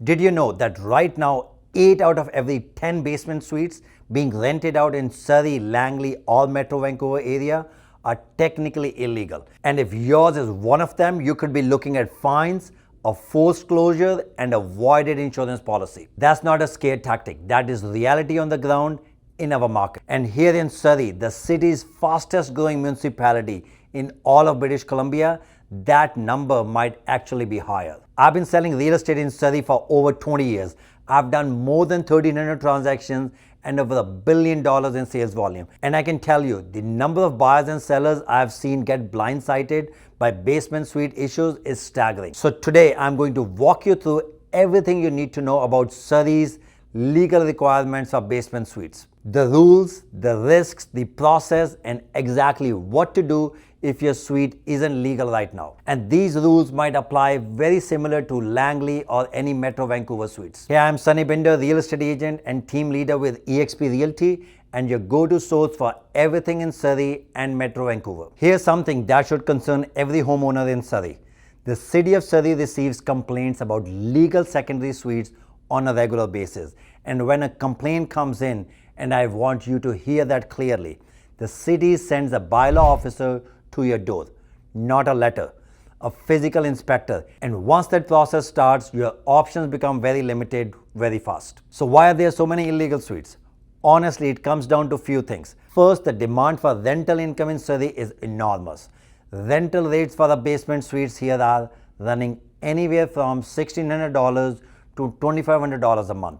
Did you know that right now 8 out of every 10 basement suites being rented out in Surrey, Langley or Metro Vancouver area are technically illegal? And if yours is one of them, you could be looking at fines, a forced closure and a voided insurance policy. That's not a scare tactic. That is reality on the ground in our market. And here in Surrey, the city's fastest growing municipality in all of British Columbia, that number might actually be higher. I've been selling real estate in Surrey for over 20 years. I've done more than 1,300 transactions and over $1 billion in sales volume. And I can tell you, the number of buyers and sellers I've seen get blindsided by basement suite issues is staggering. So today I'm going to walk you through everything you need to know about Surrey's legal requirements for basement suites. The rules, the risks, the process, and exactly what to do if your suite isn't legal right now. And these rules might apply very similar to Langley or any Metro Vancouver suites. Hey, I'm Sonny Bhinder, real estate agent and team leader with eXp Realty, and your go-to source for everything in Surrey and Metro Vancouver. Here's something that should concern every homeowner in Surrey. The City of Surrey receives complaints about legal secondary suites on a regular basis. And when a complaint comes in, and I want you to hear that clearly, the city sends a bylaw officer to your door, not a letter, a physical inspector. And once that process starts, your options become very limited very fast. So why are there so many illegal suites? Honestly, it comes down to few things. First, the demand for rental income in Surrey is enormous. Rental rates for the basement suites here are running anywhere from $1,600 to $2,500 a month.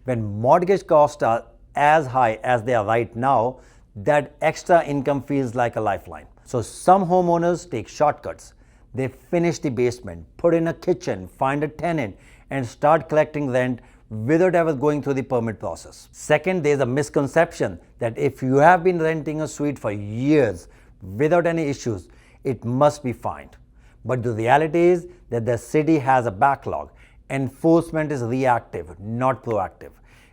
When mortgage costs are as high as they are right now, that extra income feels like a lifeline. So some homeowners take shortcuts. They finish the basement, put in a kitchen, find a tenant, and start collecting rent without ever going through the permit process. Second, there's a misconception that if you have been renting a suite for years without any issues, it must be fine. But the reality is that the city has a backlog. Enforcement is reactive, not proactive.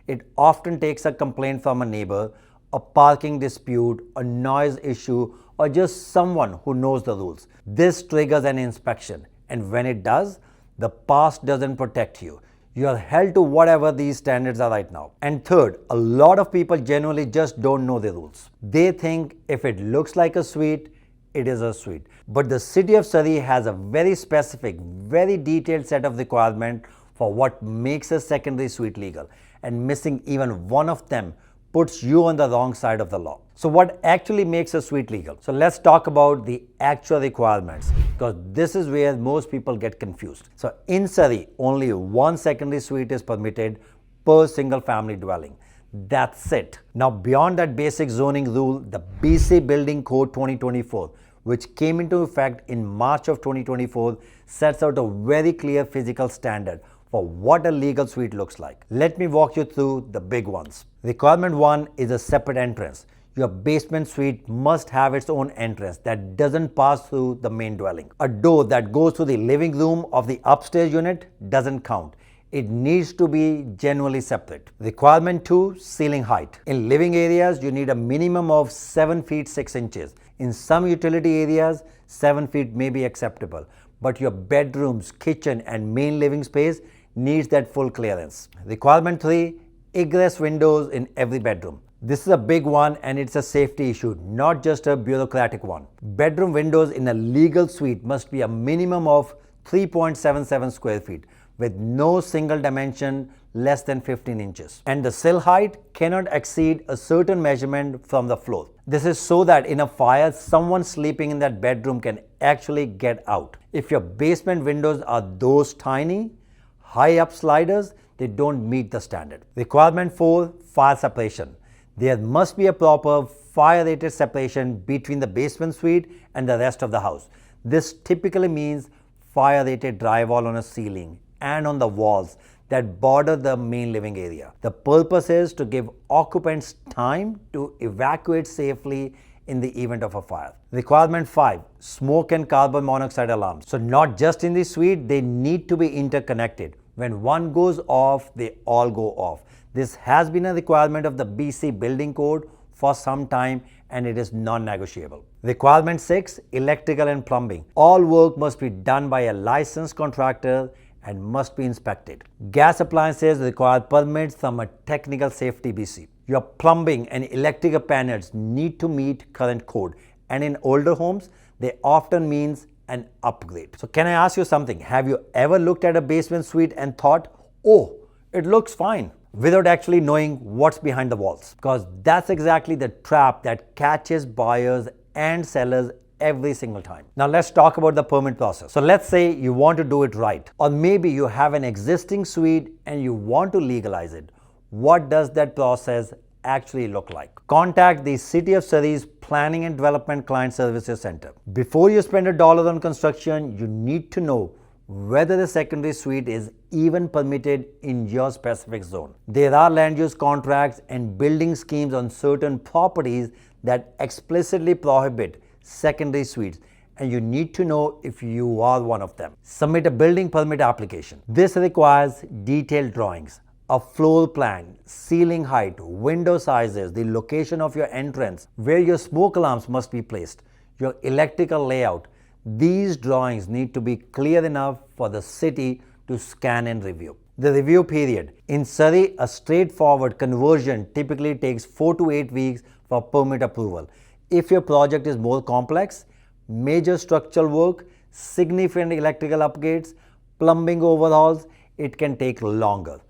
It often takes a complaint from a neighbor, a parking dispute, a noise issue, or just someone who knows the rules. This triggers an inspection, and when it does, the past doesn't protect you. You are held to whatever these standards are right now. And third, a lot of people genuinely just don't know the rules. They think if it looks like a suite, it is a suite. But the City of Surrey has a very specific, very detailed set of requirements for what makes a secondary suite legal, and missing even one of them puts you on the wrong side of the law. So what actually makes a suite legal? So let's talk about the actual requirements, because this is where most people get confused. So in Surrey, only one secondary suite is permitted per single family dwelling. That's it. Now beyond that basic zoning rule, the BC Building Code 2024, which came into effect in March of 2024, sets out a very clear physical standard for what a legal suite looks like. Let me walk you through the big ones. Requirement 1 is a separate entrance. Your basement suite must have its own entrance that doesn't pass through the main dwelling. A door that goes to the living room of the upstairs unit doesn't count. It needs to be genuinely separate. Requirement 2, ceiling height. In living areas, you need a minimum of 7 feet 6 inches. In some utility areas, 7 feet may be acceptable, but your bedrooms, kitchen, and main living space needs that full clearance. Requirement 3, egress windows in every bedroom. This is a big one, and it's a safety issue, not just a bureaucratic one. Bedroom windows in a legal suite must be a minimum of 3.77 square feet with no single dimension less than 15 inches. And the sill height cannot exceed a certain measurement from the floor. This is so that in a fire, someone sleeping in that bedroom can actually get out. If your basement windows are those tiny, high up sliders, they don't meet the standard. Requirement 4, fire separation. There must be a proper fire-rated separation between the basement suite and the rest of the house. This typically means fire-rated drywall on a ceiling and on the walls that border the main living area. The purpose is to give occupants time to evacuate safely in the event of a fire. Requirement 5, smoke and carbon monoxide alarms. So not just in the suite, they need to be interconnected. When one goes off, they all go off. This has been a requirement of the BC Building Code for some time, and it is non-negotiable. Requirement 6, electrical and plumbing. All work must be done by a licensed contractor and must be inspected. Gas appliances require permits from a technical safety BC. Your plumbing and electrical panels need to meet current code, and in older homes, they often means an upgrade. So can I ask you something? Have you ever looked at a basement suite and thought, oh, it looks fine, without actually knowing what's behind the walls? Because that's exactly the trap that catches buyers and sellers every single time. Now let's talk about the permit process. So let's say you want to do it right, or maybe you have an existing suite and you want to legalize it. What does that process actually look like? Contact the City of Surrey's Planning and Development Client Services Center. Before you spend $1 on construction, you need to know whether the secondary suite is even permitted in your specific zone. There are land use contracts and building schemes on certain properties that explicitly prohibit secondary suites, and you need to know if you are one of them. Submit a building permit application. This requires detailed drawings, a floor plan, ceiling height, window sizes, the location of your entrance, where your smoke alarms must be placed, your electrical layout. These drawings need to be clear enough for the city to scan and review. The review period. In Surrey, a straightforward conversion typically takes 4 to 8 weeks for permit approval. If your project is more complex, major structural work, significant electrical upgrades, plumbing overhauls, it can take longer.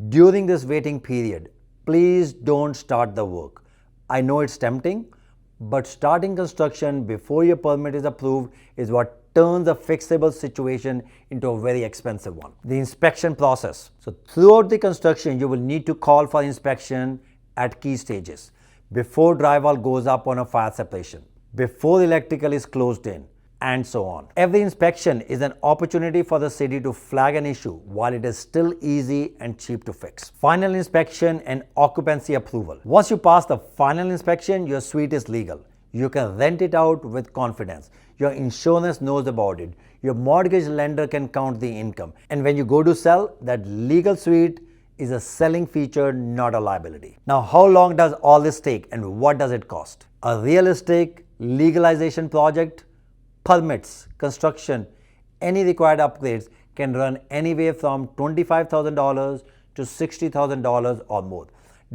During this waiting period, please don't start the work. I know it's tempting, but starting construction before your permit is approved is what turns a fixable situation into a very expensive one. The inspection process. So throughout the construction, you will need to call for inspection at key stages. Before drywall goes up on a fire separation, before electrical is closed in, and so on. Every inspection is an opportunity for the city to flag an issue while it is still easy and cheap to fix. Final inspection and occupancy approval. Once you pass the final inspection, your suite is legal. You can rent it out with confidence. Your insurance knows about it. Your mortgage lender can count the income. And when you go to sell, that legal suite is a selling feature, not a liability. Now, how long does all this take and what does it cost? A realistic legalization project, permits, construction, any required upgrades can run anywhere from $25,000 to $60,000 or more,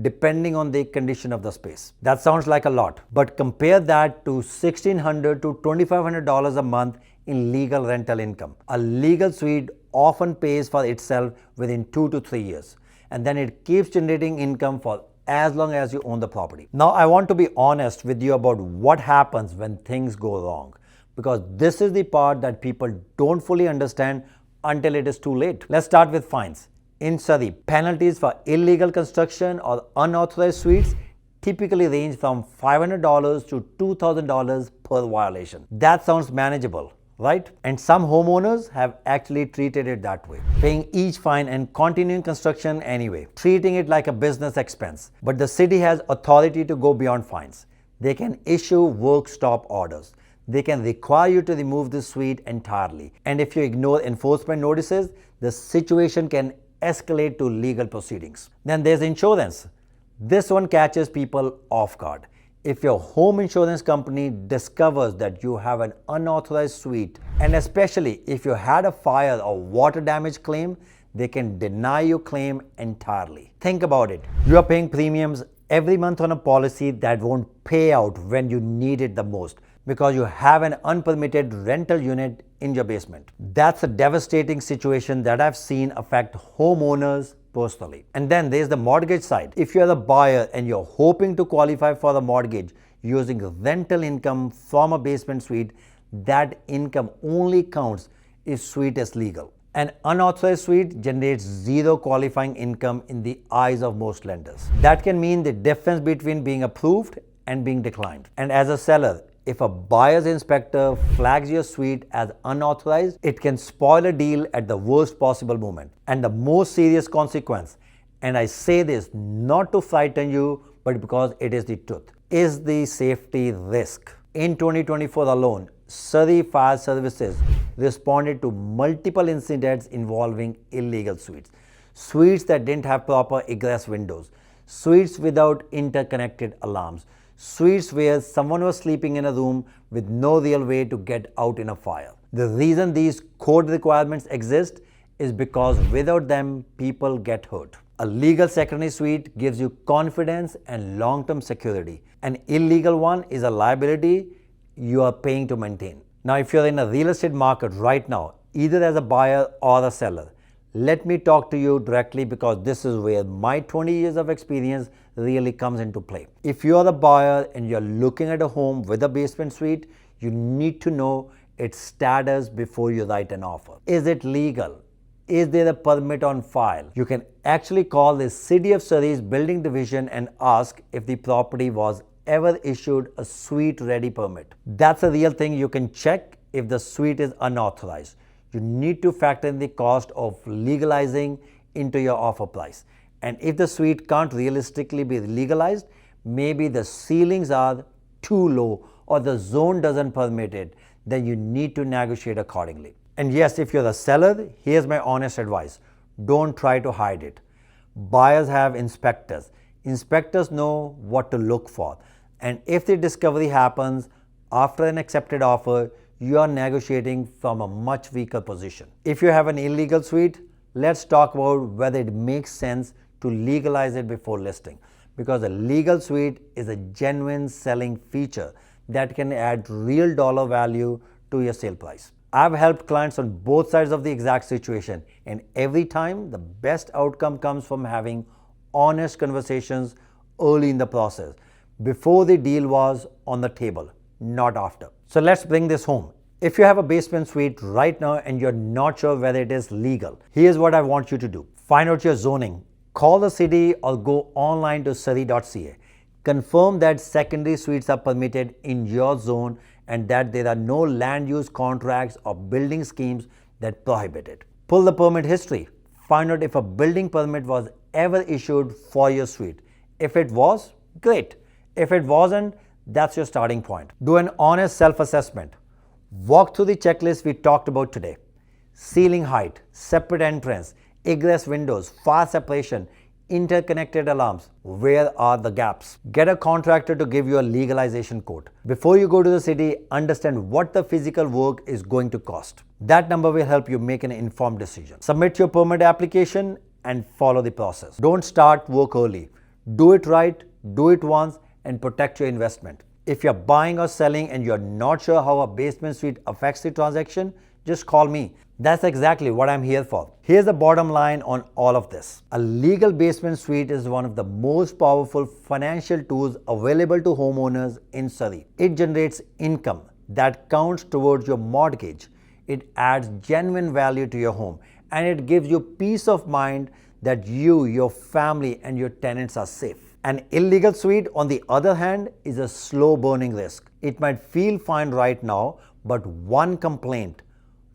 depending on the condition of the space. That sounds like a lot, but compare that to $1,600 to $2,500 a month in legal rental income. A legal suite often pays for itself within 2 to 3 years, and then it keeps generating income for as long as you own the property. Now, I want to be honest with you about what happens when things go wrong, because this is the part that people don't fully understand until it is too late. Let's start with fines. In Surrey, penalties for illegal construction or unauthorized suites typically range from $500 to $2,000 per violation. That sounds manageable, right? And some homeowners have actually treated it that way, paying each fine and continuing construction anyway, treating it like a business expense. But the city has authority to go beyond fines. They can issue work stop orders. They can require you to remove the suite entirely. And if you ignore enforcement notices, the situation can escalate to legal proceedings. Then there's insurance. This one catches people off guard. If your home insurance company discovers that you have an unauthorized suite, and especially if you had a fire or water damage claim, they can deny your claim entirely. Think about it. You are paying premiums every month on a policy that won't pay out when you need it the most, because you have an unpermitted rental unit in your basement. That's a devastating situation that I've seen affect homeowners personally. And then there's the mortgage side. If you're a buyer and you're hoping to qualify for a mortgage using rental income from a basement suite, that income only counts if suite is legal. An unauthorized suite generates zero qualifying income in the eyes of most lenders. That can mean the difference between being approved and being declined. And as a seller, if a buyer's inspector flags your suite as unauthorized, it can spoil a deal at the worst possible moment. And the most serious consequence, and I say this not to frighten you, but because it is the truth, is the safety risk. In 2024 alone, Surrey Fire Services responded to multiple incidents involving illegal suites. Suites that didn't have proper egress windows, suites without interconnected alarms, suites where someone was sleeping in a room with no real way to get out in a fire. The reason these code requirements exist is because without them, people get hurt. A legal secondary suite gives you confidence and long-term security. An illegal one is a liability you are paying to maintain. Now, if you're in a real estate market right now, either as a buyer or a seller, let me talk to you directly because this is where my 20 years of experience really comes into play. If you are the buyer and you're looking at a home with a basement suite, you need to know its status before you write an offer. Is it legal? Is there a permit on file? You can actually call the City of Surrey's building division and ask if the property was ever issued a suite ready permit. That's a real thing. You can check if the suite is unauthorized. You need to factor in the cost of legalizing into your offer price. And if the suite can't realistically be legalized, maybe the ceilings are too low or the zone doesn't permit it, then you need to negotiate accordingly. And yes, if you're a seller, here's my honest advice. Don't try to hide it. Buyers have inspectors. Inspectors know what to look for. And if the discovery happens after an accepted offer, you are negotiating from a much weaker position. If you have an illegal suite, let's talk about whether it makes sense to legalize it before listing. Because a legal suite is a genuine selling feature that can add real dollar value to your sale price. I've helped clients on both sides of the exact situation, and every time the best outcome comes from having honest conversations early in the process, before the deal was on the table, not after. So let's bring this home. If you have a basement suite right now and you're not sure whether it is legal, here's what I want you to do. Find out your zoning. Call the city or go online to surrey.ca. Confirm that secondary suites are permitted in your zone and that there are no land use contracts or building schemes that prohibit it. Pull the permit history. Find out if a building permit was ever issued for your suite. If it was, great. If it wasn't, that's your starting point. Do an honest self-assessment. Walk through the checklist we talked about today. Ceiling height, separate entrance, egress windows, fire separation, interconnected alarms. Where are the gaps? Get a contractor to give you a legalization quote. Before you go to the city, understand what the physical work is going to cost. That number will help you make an informed decision. Submit your permit application and follow the process. Don't start work early. Do it right, do it once, and protect your investment. If you're buying or selling and you're not sure how a basement suite affects the transaction, just call me. That's exactly what I'm here for. Here's the bottom line on all of this. A legal basement suite is one of the most powerful financial tools available to homeowners in Surrey. It generates income that counts towards your mortgage. It adds genuine value to your home, and it gives you peace of mind that you, your family, and your tenants are safe. An illegal suite, on the other hand, is a slow burning risk. It might feel fine right now, but one complaint,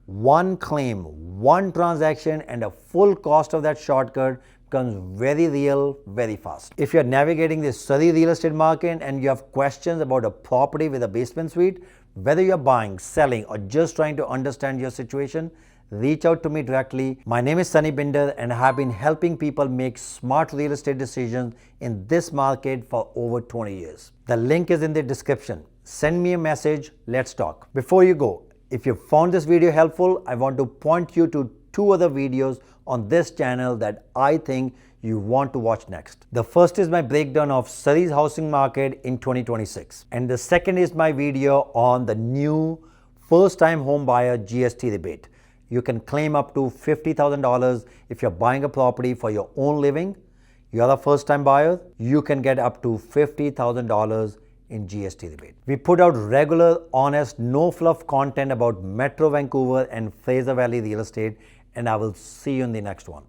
one claim, one transaction, and a full cost of that shortcut becomes very real very fast. If you're navigating the Surrey real estate market and you have questions about a property with a basement suite, whether you're buying, selling, or just trying to understand your situation, reach out to me directly. My name is Sonny Bhinder and I have been helping people make smart real estate decisions in this market for over 20 years. The link is in the description. Send me a message, let's talk. Before you go, if you found this video helpful, I want to point you to 2 other videos on this channel that I think you want to watch next. The first is my breakdown of Surrey's housing market in 2026. And the second is my video on the new first-time home buyer GST rebate. You can claim up to $50,000 if you're buying a property for your own living. You're a first-time buyer, you can get up to $50,000 in GST rebate. We put out regular, honest, no-fluff content about Metro Vancouver and Fraser Valley real estate, and I will see you in the next one.